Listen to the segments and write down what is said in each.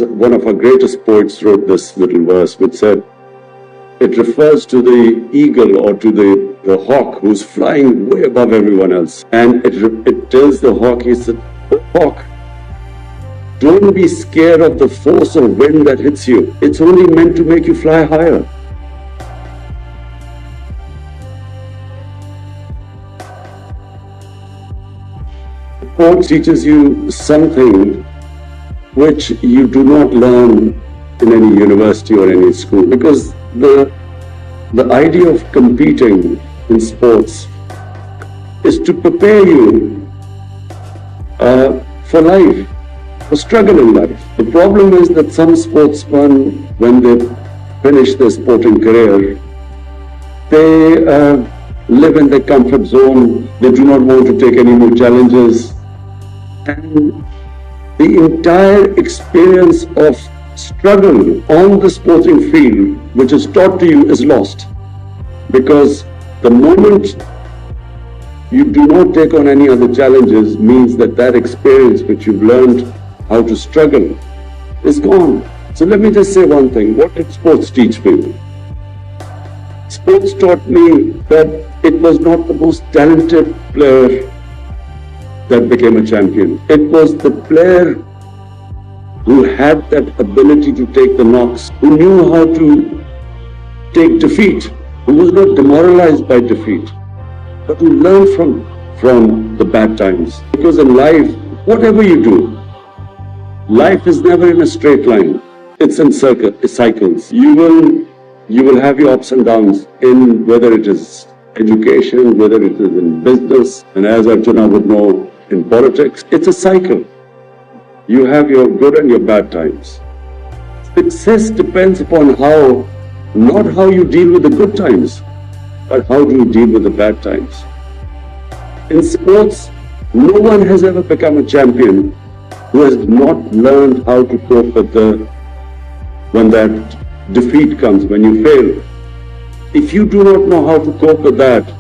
One of our greatest poets wrote this little verse which said, it refers to the eagle or to the hawk who's flying way above everyone else. And it tells the hawk, he said, oh, hawk, don't be scared of the force of wind that hits you. It's only meant to make you fly higher. Sport teaches you something which you do not learn in any university or any school, because the idea of competing in sports is to prepare you for life, for struggle in life. The problem is that some sportsmen, when they finish their sporting career, they live in their comfort zone. They do not want to take any more challenges. And the entire experience of struggle on the sporting field, which is taught to you, is lost. Because the moment you do not take on any other challenges means that that experience which you've learned how to struggle is gone. So let me just say one thing. What did sports teach me? Sports taught me that it was not the most talented player that became a champion. It was the player who had that ability to take the knocks, who knew how to take defeat, who was not demoralized by defeat, but who learned from the bad times. Because in life, whatever you do, life is never in a straight line. It's in cycles. You will have your ups and downs in whether it is education, whether it is in business, and as Arjuna would know, in politics. It's a cycle. You have your good and your bad times. Success depends upon not how you deal with the good times, but how do you deal with the bad times. In sports, no one has ever become a champion who has not learned how to cope with when that defeat comes, when you fail. If you do not know how to cope with that,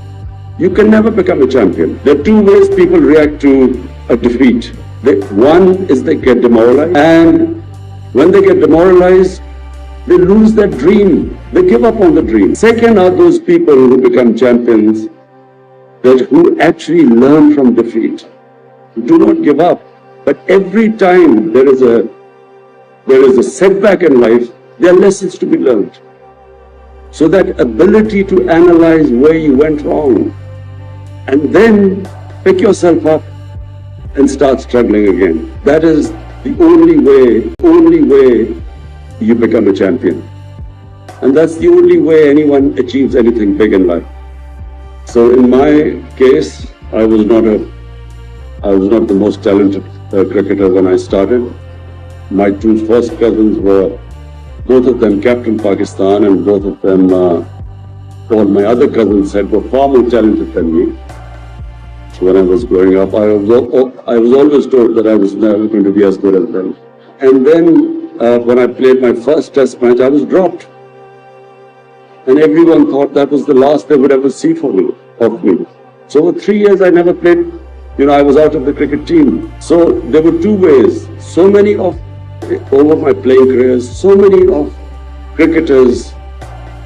you can never become a champion. There are two ways people react to a defeat. One is they get demoralized, and when they get demoralized, they lose that dream. They give up on the dream. Second are those people who become champions who actually learn from defeat, who do not give up. But every time there is a setback in life, there are lessons to be learned. So that ability to analyze where you went wrong and then pick yourself up and start struggling again. That is the only way you become a champion. And that's the only way anyone achieves anything big in life. So in my case, I was not the most talented cricketer when I started. My two first cousins were, both of them captained Pakistan, and both of them, all my other cousins said, were far more talented than me. So when I was growing up, I was always told that I was never going to be as good as them. And then when I played my first test match, I was dropped. And everyone thought that was the last they would ever see of me. So for 3 years I never played, I was out of the cricket team. So there were two ways. Over my playing careers, so many of cricketers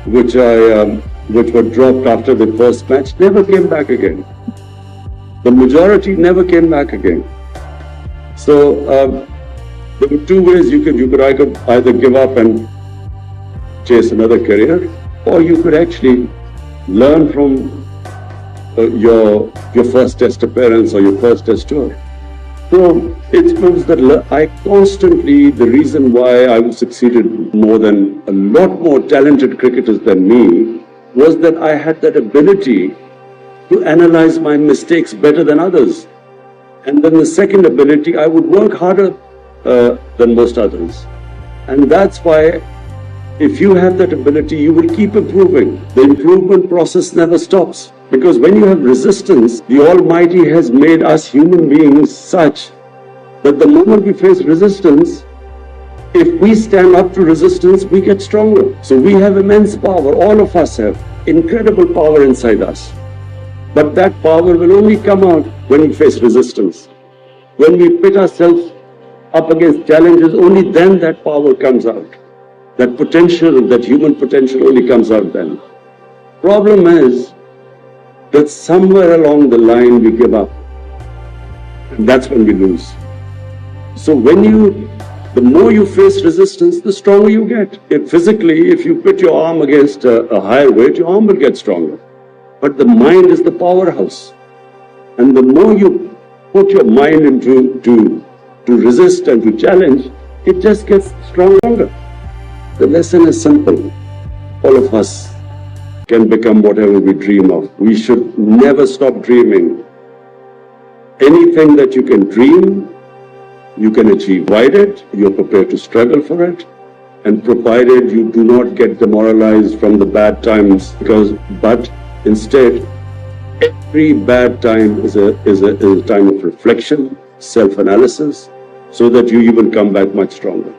which were dropped after the first match never came back again. The majority never came back again. So there were two ways you could either give up and chase another career, or you could actually learn from your first test appearance or your first test tour. So it proves that the reason why I succeeded more than a lot more talented cricketers than me was that I had that ability to analyze my mistakes better than others. And then the second ability, I would work harder than most others. And that's why if you have that ability, you will keep improving. The improvement process never stops. Because when you have resistance, the Almighty has made us human beings such that the moment we face resistance, if we stand up to resistance, we get stronger. So we have immense power. All of us have incredible power inside us. But that power will only come out when we face resistance. When we pit ourselves up against challenges, only then that power comes out. That potential, that human potential only comes out then. Problem is that somewhere along the line we give up. And that's when we lose. So the more you face resistance, the stronger you get. If you put your arm against a higher weight, your arm will get stronger. But the mind is the powerhouse. And the more you put your mind into to resist and to challenge, it just gets stronger. The lesson is simple. All of us can become whatever we dream of. We should never stop dreaming. Anything that you can dream, you can achieve. Provided you're prepared to struggle for it, and provided you do not get demoralized from the bad times, but instead, every bad time is a time of reflection, self-analysis, so that you will come back much stronger.